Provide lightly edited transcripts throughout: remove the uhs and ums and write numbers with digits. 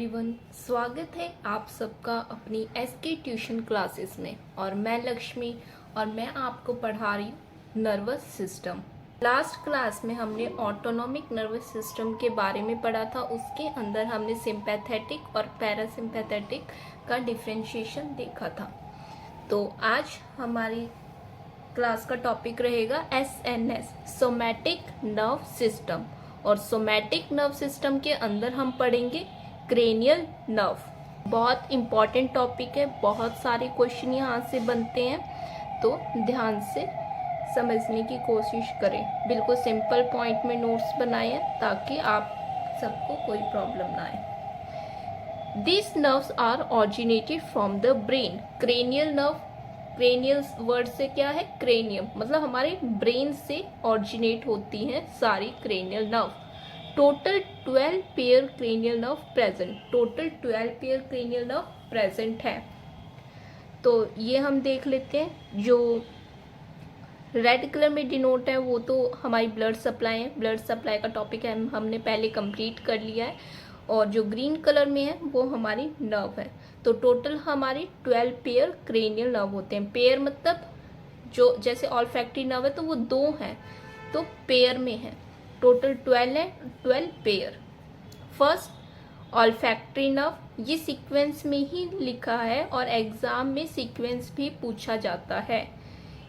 Everyone, स्वागत है आप सबका अपनी एसके ट्यूशन क्लासेस में। और मैं लक्ष्मी और मैं आपको पढ़ा रही हूँ नर्वस सिस्टम। लास्ट क्लास में हमने ऑटोनॉमिक नर्वस सिस्टम के बारे में पढ़ा था। उसके अंदर हमने सिंपैथेटिक और पैरासिम्पैथेटिक का डिफरेंशिएशन देखा था। तो आज हमारी क्लास का टॉपिक रहेगा एसएनएस, सोमैटिक नर्व सिस्टम। और सोमैटिक नर्व सिस्टम के अंदर हम पढ़ेंगे क्रेनियल नर्व। बहुत इंपॉर्टेंट टॉपिक है, बहुत सारे क्वेश्चन यहाँ से बनते हैं, तो ध्यान से समझने की कोशिश करें। बिल्कुल सिंपल पॉइंट में नोट्स बनाए ताकि आप सबको कोई प्रॉब्लम ना आए। These nerves are originated from the brain. Cranial nerve, cranial word से क्या है? क्रेनियम, मतलब हमारे ब्रेन से ऑरिजिनेट होती हैं सारी cranial nerve. Total 12 pair cranial nerve present. Total 12 pair cranial nerve present है। तो ये हम देख लेते हैं। जो रेड कलर में डिनोट है वो तो हमारी ब्लड सप्लाई है। ब्लड सप्लाई का टॉपिक है, हमने पहले कंप्लीट कर लिया है। और जो ग्रीन कलर में है वो हमारी नर्व है। तो टोटल हमारी 12 पेयर क्रेनियल नर्व होते हैं। पेयर मतलब जो जैसे ऑल्फैक्टरी नर्व है तो वो 2 हैं, तो पेयर में है। टोटल 12 है, 12 पेयर। फर्स्ट ऑल्फैक्टरी नर्व, ये सीक्वेंस में ही लिखा है और एग्जाम में सीक्वेंस भी पूछा जाता है।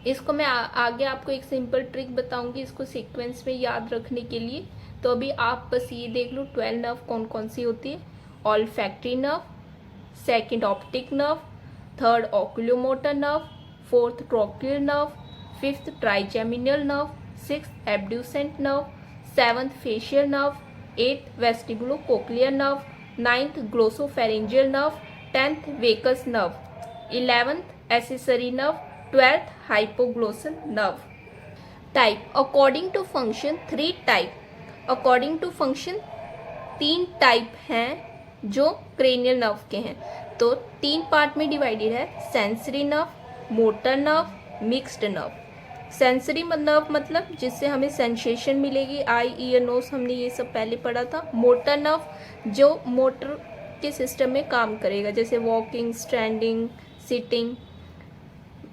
इसको मैं आगे आपको एक सिंपल ट्रिक बताऊंगी इसको सीक्वेंस में याद रखने के लिए। तो अभी आप बस ये देख लो 12 नर्व कौन कौन सी होती है। Olfactory nerve, second optic nerve, third oculomotor nerve, fourth trochlear nerve, fifth trigeminal nerve, sixth abducent nerve, seventh facial nerve, eighth vestibulocochlear nerve, ninth glossopharyngeal nerve, 10th vagus nerve, 11th accessory nerve, 12th hypoglossal nerve. Type according to function 3 type. According to function 3 type हैं जो cranial nerve के हैं। तो 3 part में divided है, sensory nerve, motor nerve, mixed nerve. Sensory nerve मतलब जिससे हमें सेंसेशन मिलेगी, आई ईयर नोज, हमने ये सब पहले पढ़ा था। मोटर नर्व जो मोटर के सिस्टम में काम करेगा, जैसे walking, standing, sitting.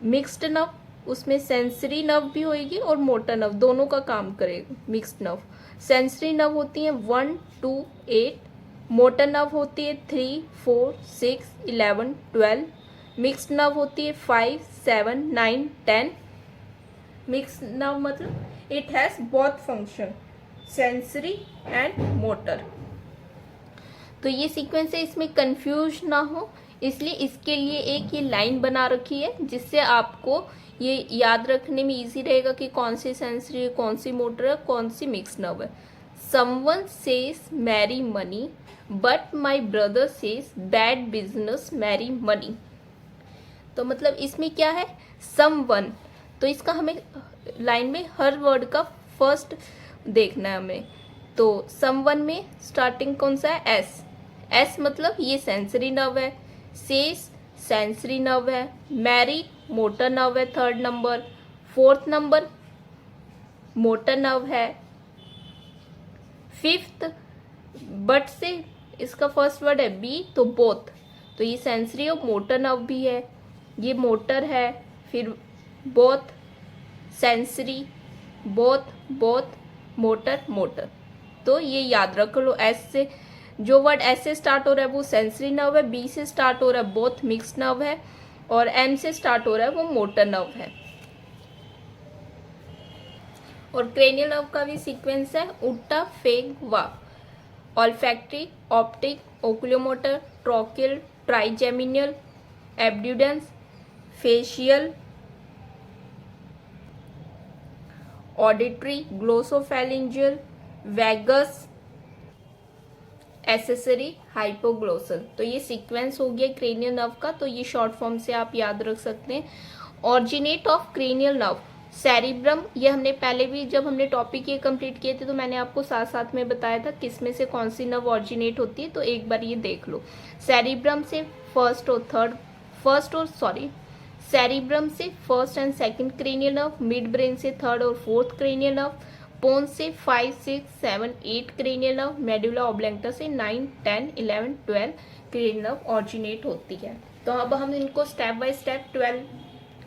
Mixed nerve उसमें सेंसरी नर्व भी होगी और मोटर नर्व दोनों का काम करेगा। मिक्स्ड नर्व सेंसरी नर्व होती है 1 2 8, मोटर नर्व होती है 3 4 6 11 12, मिक्स्ड नर्व होती है 5 7 9 10। मिक्स्ड नर्व मतलब it has both function, sensory and motor. तो ये सीक्वेंस है, इसमें कंफ्यूज ना हो इसलिए इसके लिए एक ये लाइन बना रखी है जिससे आपको ये याद रखने में इजी रहेगा कि कौन सी सेंसरी है, कौन सी मोटर है, कौन सी मिक्स नर्व है। Someone says marry money but my brother says bad business marry money. तो मतलब इसमें क्या है, समवन, तो इसका हमें लाइन में हर वर्ड का फर्स्ट देखना है हमें। तो समवन में स्टार्टिंग कौन सा है, एस। एस मतलब ये सेंसरी नर्व है, सेज सेंसरी नर्व है, मैरी मोटर नर्व है third number, fourth number motor nerve है, फिफ्थ बट से इसका फर्स्ट वर्ड है बी, तो बोथ, तो ये सेंसरी और मोटर नर्व भी है, ये मोटर है, फिर both sensory, both both motor motor. तो ये याद रख लो, एस से जो वर्ड एस से स्टार्ट हो रहा है वो सेंसरी नर्व है, बी से स्टार्ट हो रहा है बोथ मिक्स नर्व है, और एम से स्टार्ट हो रहा है वो मोटर नर्व है। और क्रेनियल नर्व का भी सीक्वेंस है उल्टा फेग वा। Olfactory, optic, oculomotor, trochlear, trigeminal, abducens, facial, auditory, glossopharyngeal, vagus, accessory, hypoglossal. तो ये सीक्वेंस हो गया क्रेनियल नर्व का। तो ये शॉर्ट फॉर्म से आप याद रख सकते हैं। Originate of cranial nerve, cerebrum, ये हमने पहले भी जब हमने टॉपिक ये कंप्लीट किए थे तो मैंने आपको साथ साथ में बताया था किस में से कौन सी नर्व ऑरिजिनेट होती है। तो एक बार ये देख लो, सेरिब्रम से सेरिब्रम से first and second cranial nerve, mid brain से थर्ड और फोर्थ क्रेनियल नर्व, पोन से 5, 6, 7, 8 क्रेनियल नर्व, मेडुला ऑब्लंगटा से 9, 10, 11, 12 क्रेनियल नर्व ऑरिजिनेट होती है। तो अब हम इनको step by step 12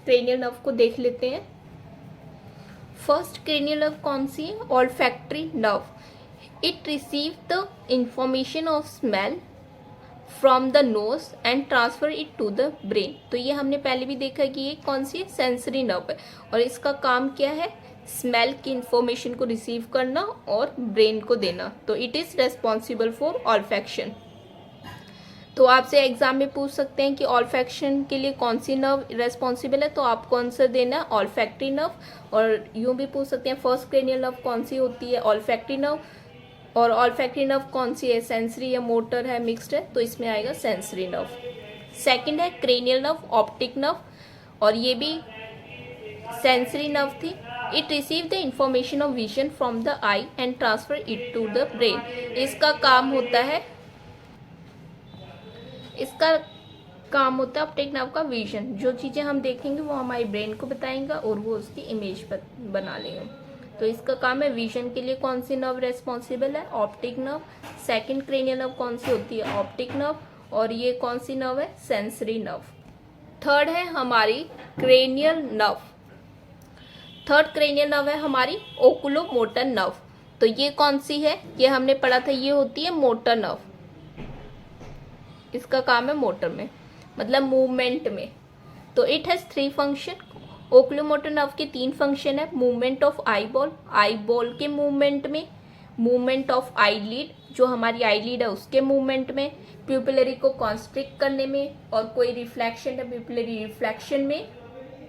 cranial nerve को देख लेते हैं। फर्स्ट क्रेनियल नर्व कौन सी है? Olfactory nerve. It receive the information of smell from the nose and transfer it to the brain. तो ये हमने पहले भी देखा कि ये कौन सी है? सेंसरी नर्व है, और इसका काम क्या है? स्मेल की इंफॉर्मेशन को रिसीव करना और ब्रेन को देना। तो it is responsible for olfaction. तो आपसे एग्जाम में पूछ सकते हैं कि ऑल्फैक्शन के लिए कौन सी नर्व रेस्पॉन्सिबल है, तो आपको आंसर देना है ऑल्फैक्टरी नर्व। और यूं भी पूछ सकते हैं फर्स्ट क्रेनियल नर्व कौन सी होती है? Olfactory nerve. और ऑल्फैक्टरी नर्व कौन सी है? सेंसरी या मोटर है, मिक्स्ड है, तो इसमें आएगा सेंसरी नर्व। सेकंड है क्रेनियल नर्व, ऑप्टिक नर्व, और ये भी सेंसरी नर्व थी। It receive the information of vision from the eye and transfer it to the brain. इसका काम होता है ऑप्टिक नर्व का विजन। जो चीजें हम देखेंगे वो हमारे ब्रेन को बताएंगे और वो उसकी इमेज बना लेगा। तो इसका काम है विजन के लिए कौन सी नर्व रेस्पॉन्सिबल है? Optic nerve. Second cranial nerve कौन सी होती है? Optic nerve. और ये कौन सी नर्व है? Sensory nerve. थर्ड है हमारी cranial nerve. Third cranial nerve है हमारी ओकुलोमोटर नर्व। तो ये कौन सी है? ये हमने पढ़ा था, ये होती है मोटर नर्व। इसका काम है मोटर में, मतलब मूवमेंट में। तो it has 3 function. Oculomotor nerve के 3 फंक्शन है। मूवमेंट ऑफ आई बॉल के मूवमेंट में, मूवमेंट ऑफ आईलिड, जो हमारी आईलिड है उसके मूवमेंट में, प्यूपिलरी को कॉन्स्ट्रिक्ट करने में, और कोई रिफ्लेक्शन है प्यूपिलरी रिफ्लेक्शन में,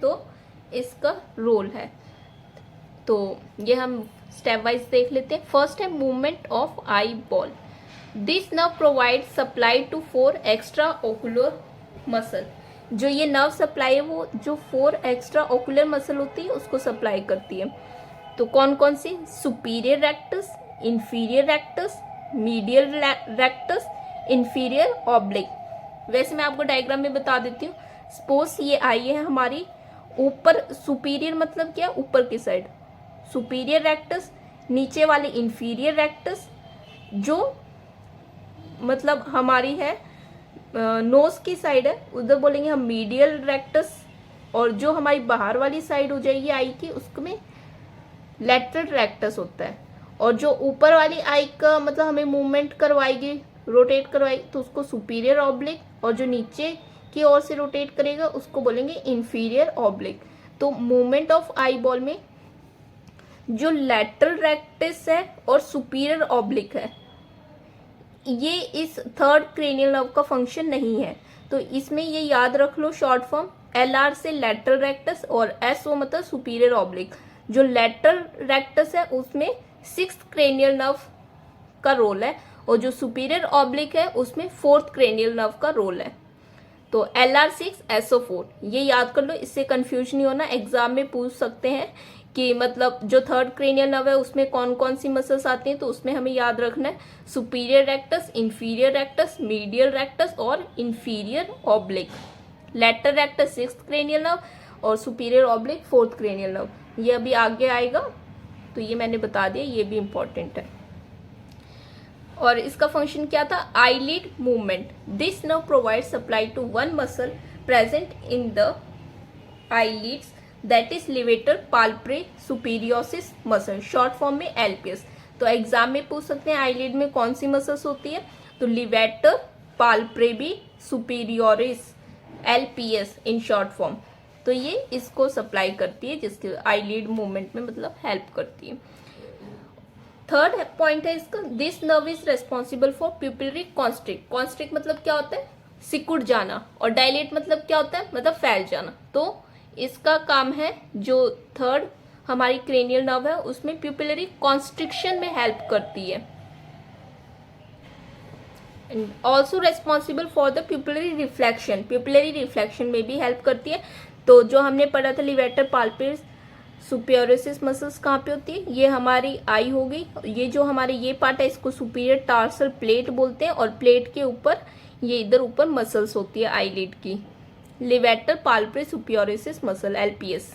तो इसका रोल है। तो ये हम स्टेप वाइज देख लेते हैं। फर्स्ट है movement of eyeball. This nerve provide supply to 4 extraocular muscle. जो ये नर्व सप्लाई है वो जो 4 एक्स्ट्रा ओकुलर मसल होती है उसको सप्लाई करती है। तो कौन कौन सी? Superior rectus, inferior rectus, medial rectus, inferior oblique. वैसे मैं आपको डायग्राम में बता देती हूँ। सपोज ये आई है हमारी ऊपर, सुपीरियर मतलब क्या? ऊपर की साइड सुपीरियर रेक्टस, नीचे वाली इंफीरियर रेक्टस, जो मतलब हमारी है नोज की साइड है, उधर बोलेंगे हम मीडियल रेक्टस। और जो हमारी बाहर वाली साइड हो जाएगी आई की, उसमें लैटरल रेक्टस होता है। और जो ऊपर वाली आई का मतलब हमें मूवमेंट करवाएगी, रोटेट करवाएगी, तो उसको सुपीरियर ऑब्लिक। और जो नीचे की ओर से रोटेट करेगा उसको बोलेंगे इंफीरियर ऑब्लिक। तो मूवमेंट ऑफ आई बॉल में जो लैटरल रेक्टस है और सुपीरियर ऑब्लिक है, ये इस थर्ड क्रेनियल नर्व का फंक्शन नहीं है। तो इसमें ये याद रख लो शॉर्ट फॉर्म, LR से लैटरल रेक्टस और SO मतलब सुपीरियर ऑब्लिक। जो लैटरल रेक्टस है उसमें 6th क्रेनियल नर्व का रोल है, और जो सुपीरियर ऑब्लिक है उसमें 4th क्रेनियल नर्व का रोल है। तो LR6 SO4 ये याद कर लो, इससे कंफ्यूज नहीं होना। एग्जाम में पूछ सकते हैं कि मतलब जो थर्ड क्रेनियल नर्व है उसमें कौन कौन सी मसल्स आती हैं, तो उसमें हमें याद रखना है superior rectus, inferior rectus, medial rectus और inferior oblique. Lateral rectus 6th cranial nerve और superior oblique 4th cranial nerve. ये अभी आगे आएगा, तो ये मैंने बता दिया, ये भी इंपॉर्टेंट है। और इसका फंक्शन क्या था? Eyelid movement. This nerve provide supply to 1 muscle present in the eyelids, that is levator palpebrae superioris muscle, short form में LPS। तो एग्जाम में पूछ सकते हैं आईलिड में कौन सी मसल्स होती है, तो levator palpebrae superioris, LPS in short form. तो ये इसको सप्लाई करती है, जिसके आईलिड मूवमेंट में मतलब हेल्प करती है। थर्ड पॉइंट है इसका, this nerve is responsible for pupillary constrict. Constrict मतलब क्या होता है? सिकुड़ जाना। और डायलेट मतलब क्या होता है? मतलब फैल जाना। तो इसका काम है, जो थर्ड हमारी क्रेनियल नर्व है उसमें प्यूपिलरी कॉन्स्ट्रिक्शन में हेल्प करती है। Also responsible for the pupillary reflection, pupillary reflection में भी हेल्प करती है। तो जो हमने पढ़ा था लिवेटर पाल्पेस सुपीरियोरिस मसल्स कहाँ पे होती है? ये हमारी आई हो गई। ये जो हमारे ये पार्ट है इसको सुपीरियर टार्सल प्लेट बोलते हैं, और प्लेट के ऊपर ये इधर ऊपर मसल्स होती है आईलिड की, लिवेटर पाल्पेस सुपीरियोरिस मसल LPS।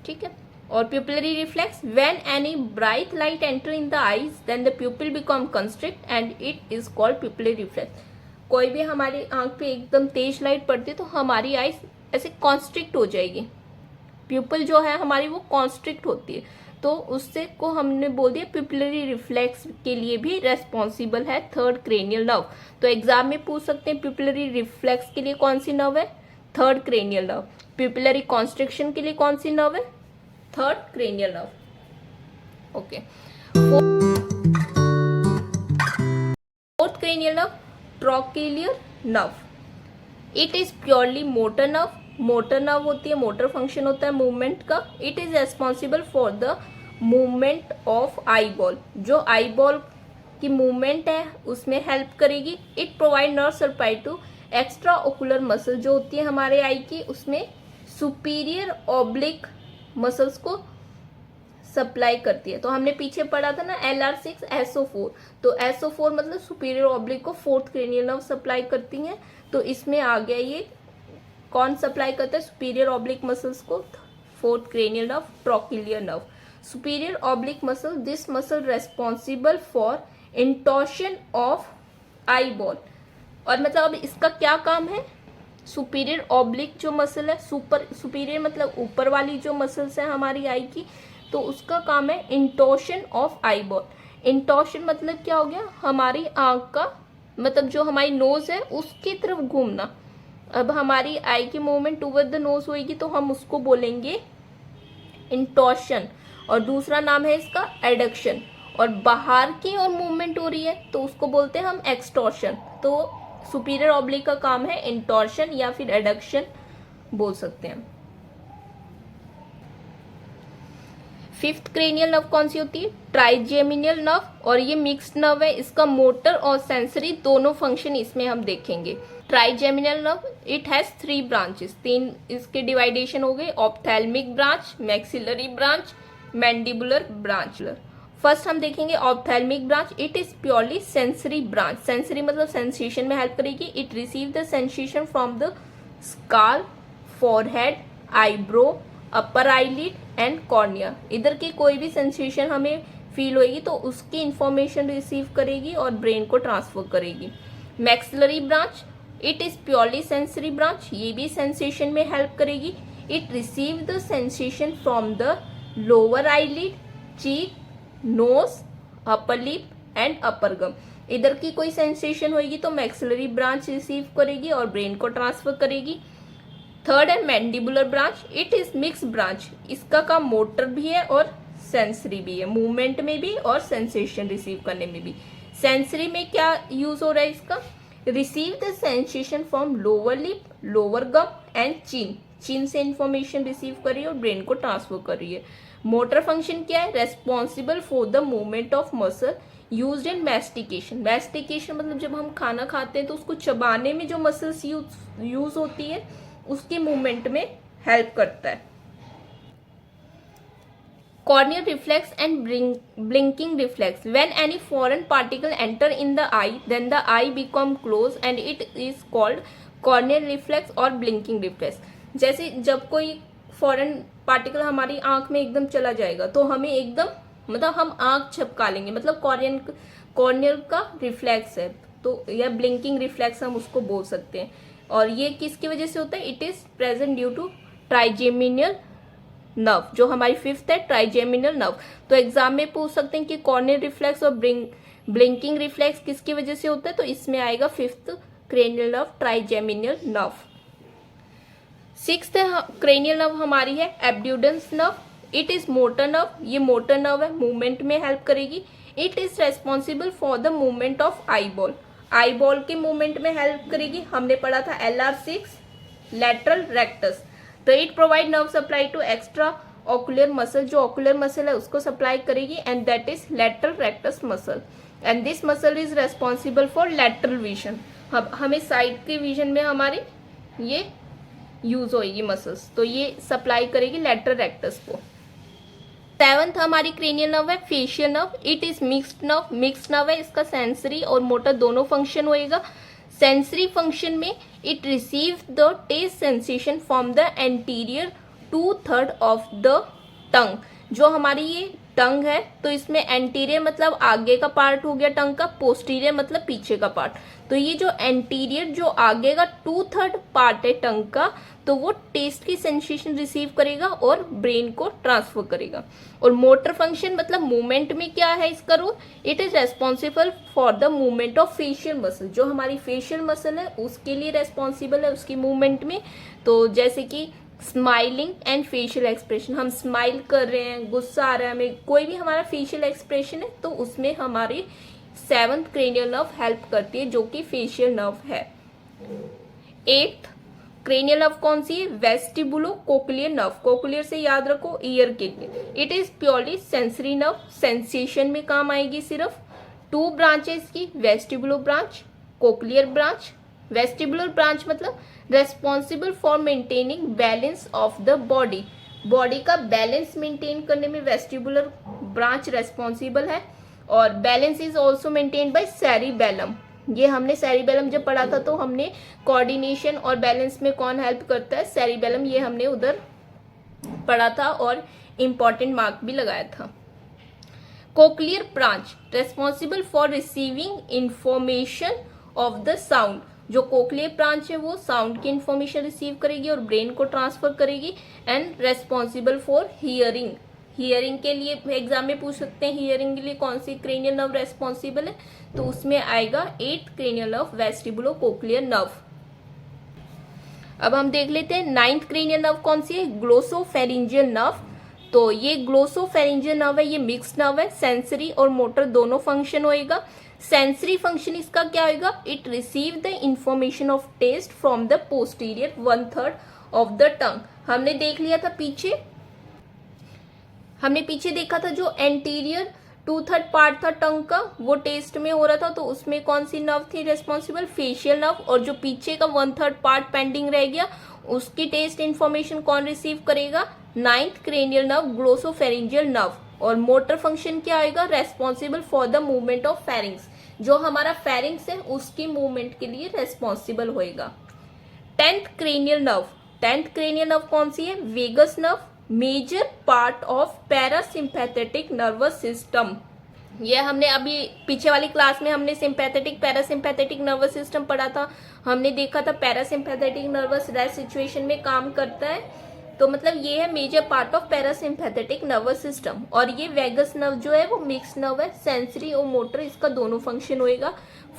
ठीक है। और pupillary reflex, when any bright light enter in the eyes then the pupil become constrict and it is called pupillary reflex. कोई भी हमारी आंख पे एकदम तेज लाइट पड़ती है तो हमारी आईज ऐसे कॉन्स्ट्रिक्ट हो जाएगी, प्यूपिल जो है हमारी वो कॉन्स्ट्रिक्ट होती है, तो उससे को हमने बोल दिया पिपलरी रिफ्लेक्स के लिए भी रेस्पॉन्सिबल है थर्ड क्रेनियल नर्व। तो एग्जाम में पूछ सकते हैं पिपलरी रिफ्लेक्स के लिए कौन सी नर्व है, third cranial nerve. Pupillary constriction के लिए कौन सी नर्व है, third cranial nerve. Okay, fourth cranial nerve trochlear nerve. It is purely motor nerve. Motor nerve होती है, मोटर फंक्शन होता है मूवमेंट का। It is responsible for the movement of eye ball, जो आई बॉल की movement है उसमें help करेगी। It provide nerve supply to extraocular muscle, जो होती है हमारे आई की, उसमें सुपीरियर ऑब्लिक मसल्स को सप्लाई करती है। तो हमने पीछे पढ़ा था ना LR6 SO4, तो SO4 मतलब सुपीरियर ऑब्लिक को फोर्थ क्रेनियल नर्व सप्लाई करती है। तो इसमें आ गया ये कौन सप्लाई करता है सुपीरियर ऑब्लिक मसल्स को, fourth cranial nerve trochlear nerve. Superior oblique muscle, this muscle responsible for intorsion of eyeball. और मतलब अब इसका क्या काम है, सुपीरियर ऑब्लिक जो मसल है, सुपीरियर मतलब ऊपर वाली जो मसल्स है हमारी आई की, तो उसका काम है इंटॉर्शन ऑफ आई बॉल। इंटॉर्शन मतलब क्या हो गया, हमारी आंख का मतलब जो हमारी नोज है उसकी तरफ घूमना। अब हमारी आई की मूवमेंट टूवर्ड द नोज होगी तो हम उसको बोलेंगे इंटॉर्शन, और दूसरा नाम है इसका एडक्शन। और बाहर की और मूवमेंट हो रही है तो उसको बोलते हैं हम एक्सटॉर्शन। तो सुपीरियर ऑब्लिक का काम है इंटॉर्शन या फिर एडक्शन बोल सकते हैं। फिफ्थ क्रेनियल नर्व कौन सी होती है, ट्राइजेमिनियल नर्व, और ये मिक्स्ड नर्व है। इसका मोटर और सेंसरी दोनों फंक्शन इसमें हम देखेंगे। ट्राइजेमिनियल नर्व, इट हैज 3 ब्रांचेस, 3 इसके डिवाइडेशन हो गए, ophthalmic branch, maxillary branch, mandibular branch. First हम देखेंगे ophthalmic branch. It is purely sensory branch. Sensory मतलब सेंसेशन में हेल्प करेगी। It receive the sensation from the scale, forehead, eyebrow, upper eyelid and cornea. इधर की कोई भी सेंसेशन हमें फील होगी तो उसकी इंफॉर्मेशन रिसीव करेगी और ब्रेन को ट्रांसफर करेगी। Maxillary branch, it is purely sensory branch, ये भी सेंसेशन में हेल्प करेगी। It receive the sensation from the lower eyelid, cheek, nose, upper lip and upper gum. इधर की कोई सेंसेशन होगी तो मैक्सिलरी ब्रांच रिसीव करेगी और ब्रेन को ट्रांसफर करेगी। थर्ड है mandibular branch. It is mix branch, इसका काम मोटर भी है और सेंसरी भी है, मूवमेंट में भी और सेंसेशन रिसीव करने में भी। सेंसरी में क्या यूज हो रहा है इसका, receive the sensation from lower lip, lower gum and chin. Chin से इंफॉर्मेशन रिसीव कर रही है और ब्रेन को ट्रांसफर कर रही है। मोटर फंक्शन क्या है, responsible for the movement of muscle used in mastication. Mastication मतलब जब हम खाना खाते हैं तो उसको चबाने में जो मसल्स यूज होती है उसकी मूवमेंट में हेल्प करता है। Corneal reflex and blinking reflex. When any foreign particle enter in the eye, then the eye become closed and it is called corneal reflex और blinking reflex. जैसे जब कोई फॉरेन पार्टिकल हमारी आंख में एकदम चला जाएगा तो हमें एकदम मतलब हम आंख झपका लेंगे, मतलब कॉर्नियल का रिफ्लेक्स है, तो या ब्लिंकिंग रिफ्लेक्स हम उसको बोल सकते हैं। और ये किसकी वजह से होता है, it is present due to trigeminal nerve, जो हमारी फिफ्थ है ट्राइजेमिनियल नर्व। तो एग्जाम में पूछ सकते हैं कि कॉर्नियल रिफ्लेक्स और ब्लिंकिंग रिफ्लेक्स किसकी वजह से होता है, तो इसमें आएगा fifth cranial nerve, trigeminal nerve. Sixth cranial nerve हमारी है abducens nerve. It is motor nerve, ये मोटर नर्व है, मूवमेंट में हेल्प करेगी। It is responsible for the movement of eyeball, eyeball के मूवमेंट में हेल्प करेगी। हमने पढ़ा था LR6 लैटरल रेक्टस। तो it provide nerve supply to extra ocular muscle, जो ऑकुलर मसल है उसको सप्लाई करेगी, and that is lateral rectus muscle, and this muscle is responsible for lateral vision. हमें साइड के विजन में हमारी ये यूज होगी मसल्स, तो ये सप्लाई करेगी लैटरल रेक्टस को। सेवंथ हमारी क्रेनियल नर्व है facial nerve. It is mixed nerve, mixed nerve है, इसका सेंसरी और मोटर दोनों फंक्शन होएगा। सेंसरी फंक्शन में it receive the taste sensation from the anterior 2/3 of the tongue, जो हमारी ये टंग है तो इसमें एंटीरियर मतलब आगे का पार्ट हो गया टंग का, पोस्टीरियर मतलब पीछे का पार्ट। तो ये जो एंटीरियर जो आगे का 2/3 पार्ट है टंग का, तो वो टेस्ट की सेंसेशन रिसीव करेगा और ब्रेन को ट्रांसफर करेगा। और मोटर फंक्शन मतलब मूवमेंट में क्या है इसका role, it is responsible for the movement of facial muscle, जो हमारी फेशियल मसल है उसके लिए रेस्पॉन्सिबल है उसकी मूवमेंट में। तो जैसे कि स्माइलिंग एंड फेशियल एक्सप्रेशन, हम स्माइल कर रहे हैं, गुस्सा आ रहा है हमें, कोई भी हमारा फेशियल एक्सप्रेशन है तो उसमें हमारी 7th क्रेनियल नर्व हेल्प करती है, जो कि फेशियल नर्व है। 8th क्रेनियल नर्व कौन सी है, वेस्टिबुलो कोक्लियर नर्व। कोक्लियर से याद रखो ईयर के लिए। It is purely sensory nerve, sensation में काम आएगी सिर्फ। 2 ब्रांचेस की, vestibulo branch, cochlear branch. Vestibular branch मतलब responsible for maintaining balance of the body, body का बैलेंस मेंटेन करने में वेस्टिबुलर ब्रांच रेस्पॉन्सिबल है। और balance is also maintained by cerebellum, ये हमने सेरिबेलम जब पढ़ा था तो हमने कोऑर्डिनेशन और बैलेंस में कौन हेल्प करता है, सेरिबेलम, ये हमने उधर पढ़ा था और इम्पॉर्टेंट मार्क भी लगाया था। Cochlear branch responsible for receiving information of the sound, जो कोक्लियर ब्रांच है वो साउंड की इंफॉर्मेशन रिसीव करेगी और ब्रेन को ट्रांसफर करेगी। And responsible for hearing, hearing के लिए एग्जाम में पूछ सकते हैं हियरिंग के लिए कौन सी क्रेनियल नर्व रेस्पॉन्सिबल है, तो उसमें आएगा 8th cranial nerve vestibulo cochlear nerve. अब हम देख लेते हैं 9th क्रेनियल नर्व कौन सी है, ग्लोसोफेरिंजियल नर्व। तो ये ग्लोसोफेरिंजियल नर्व है, ये मिक्स नर्व है, सेंसरी और मोटर दोनों फंक्शन होएगा। सेंसरी फंक्शन इसका क्या होगा, it receive the information of taste from the posterior 1/3 of the tongue. हमने देख लिया था पीछे, हमने पीछे देखा था जो एंटीरियर 2/3 पार्ट था टंग का वो टेस्ट में हो रहा था, तो उसमें कौन सी नर्व थी रेस्पॉन्सिबल, फेशियल नर्व। और जो पीछे का 1/3 पार्ट पेंडिंग रह गया उसकी टेस्ट इंफॉर्मेशन कौन रिसीव करेगा, 9th cranial nerve glossopharyngeal nerve. और मोटर फंक्शन क्या आएगा, responsible for the movement of pharynx, जो हमारा फेरिंग्स है उसकी मूवमेंट के लिए रेस्पॉन्सिबल होएगा। 10th cranial nerve, 10th cranial nerve कौन सी है, vagus nerve, major part of parasympathetic nervous system. ये हमने अभी पीछे वाली क्लास में हमने सिंपैथेटिक पैरासिम्पैथेटिक नर्वस सिस्टम पढ़ा था। हमने देखा था पैरासिम्पैथेटिक नर्वस रेस्ट सिचुएशन में काम करता है, तो मतलब ये है major part of parasympathetic nervous system. और ये वेगस नर्व जो है वो मिक्स नर्व है, सेंसरी और मोटर इसका दोनों फंक्शन होएगा।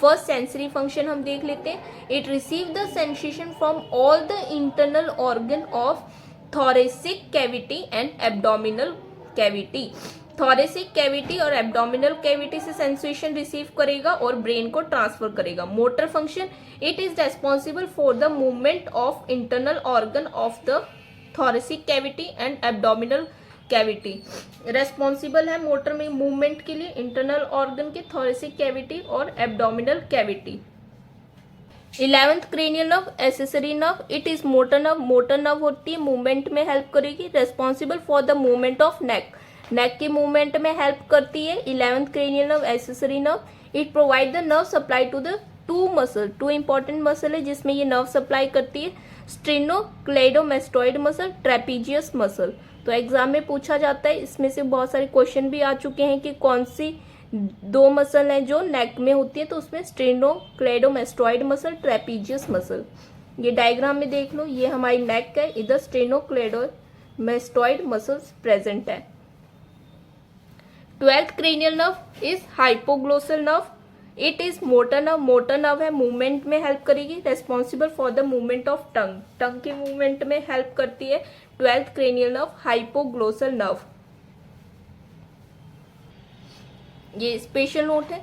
फर्स्ट सेंसरी फंक्शन हम देख लेते हैं, it receive the sensation from all the internal organ of thoracic cavity and abdominal cavity. Thoracic cavity और एब्डोमिनल कैविटी से सेंसेशन रिसीव करेगा और ब्रेन को ट्रांसफर करेगा। Motor function, it is responsible for the movement of internal organ of the thoracic cavity and abdominal cavity. Responsible है motor में movement के लिए इंटरनल ऑर्गन के थोरेसिक कैविटी और abdominal cavity. 11th cranial nerve accessory nerve, it is motor nerve, motor nerve होती है movement में help करेगी, responsible for the movement of neck, neck के मूवमेंट में हेल्प करती है 11th cranial nerve accessory nerve. It provide the nerve supply to the 2 muscle, 2 important muscle है जिसमें ये नर्व सप्लाई करती है, स्ट्रेनोक्लेडोमेस्टोइड मसल, ट्रेपीजियस मसल। तो एग्जाम में पूछा जाता है, इसमें से बहुत सारे क्वेश्चन भी आ चुके हैं कि कौन सी 2 मसल हैं जो नेक में होती है, तो उसमें स्ट्रेनोक्लेडोमेस्टोइड मसल, ट्रेपीजियस मसल। ये डायग्राम में देख लो, ये हमारी नेक है, इधर स्ट्रेनोक्लेडोमेस्टोइड मसल्स प्रेजेंट है। 12th cranial nerve is hypoglossal nerve, it is motor nerve, motor nerve है मूवमेंट में हेल्प करेगी, responsible for the movement of tongue, tongue के मूवमेंट में हेल्प करती है 12th cranial nerve hypoglossal nerve. ये स्पेशल नोट है।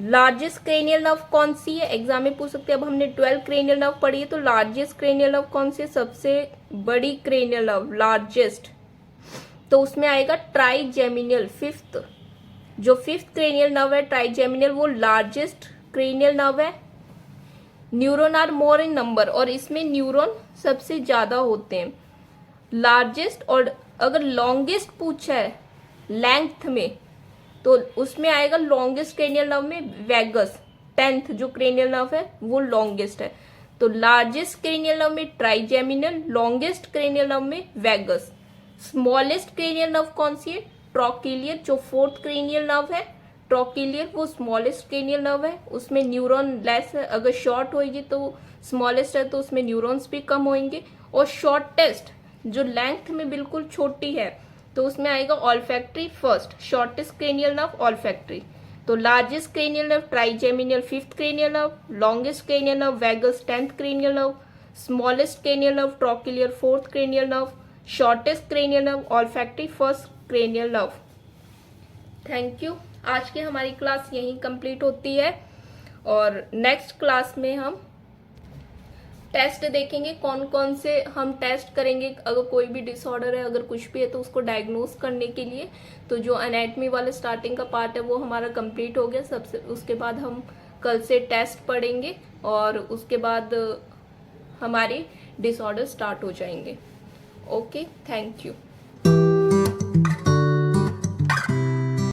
लार्जेस्ट क्रेनियल नर्व कौन सी है, एग्जाम में पूछ सकते हैं। अब हमने 12 क्रेनियल नर्व पढ़ी है, तो लार्जेस्ट क्रेनियल नर्व कौन सी है, सबसे बड़ी क्रेनियल नर्व लार्जेस्ट, तो उसमें आएगा ट्राइजेमिनियल, 5th, जो 5th क्रेनियल नर्व है ट्राइजेमिनियल, वो लार्जेस्ट क्रेनियल नर्व है। Neuron are more in number, और इसमें न्यूरॉन सबसे ज्यादा होते हैं। लार्जेस्ट, और अगर लॉन्गेस्ट पूछा है लेंथ में, तो उसमें आएगा लॉन्गेस्ट क्रेनियल नर्व में वेगस, 10th जो क्रेनियल नर्व है वो लॉन्गेस्ट है। तो लार्जेस्ट क्रेनियल नर्व में ट्राइजेमिनल, लॉन्गेस्ट क्रेनियल नर्व में वेगस। स्मॉलेस्ट क्रेनियल नर्व कौन सी है? ट्रोकिलियर, जो फोर्थ क्रेनियल नर्व है ट्रोकिलियर, वो स्मॉलेस्ट क्रेनियल नर्व है, उसमें न्यूरॉन लेस है। अगर शॉर्ट होगी तो स्मॉलेस्ट है तो उसमें न्यूरॉन्स भी कम होंगे। और शॉर्टेस्ट जो लेंथ में बिल्कुल छोटी है तो उसमें आएगा olfactory first, shortest cranial nerve olfactory. तो largest cranial nerve trigeminal fifth cranial nerve, longest cranial nerve vagus 10th cranial nerve, smallest cranial nerve trochlear fourth cranial nerve, shortest cranial nerve olfactory first cranial nerve. Thank you. आज की हमारी class यहीं complete होती है और next class में हम test देखेंगे, कौन कौन से हम टेस्ट करेंगे अगर कोई भी डिसऑर्डर है, अगर कुछ भी है तो उसको डायग्नोस करने के लिए। तो जो एनाटमी वाले स्टार्टिंग का पार्ट है वो हमारा कंप्लीट हो गया सबसे। उसके बाद हम कल से टेस्ट पढ़ेंगे और उसके बाद हमारी डिसऑर्डर स्टार्ट हो जाएंगे। Okay, thank you.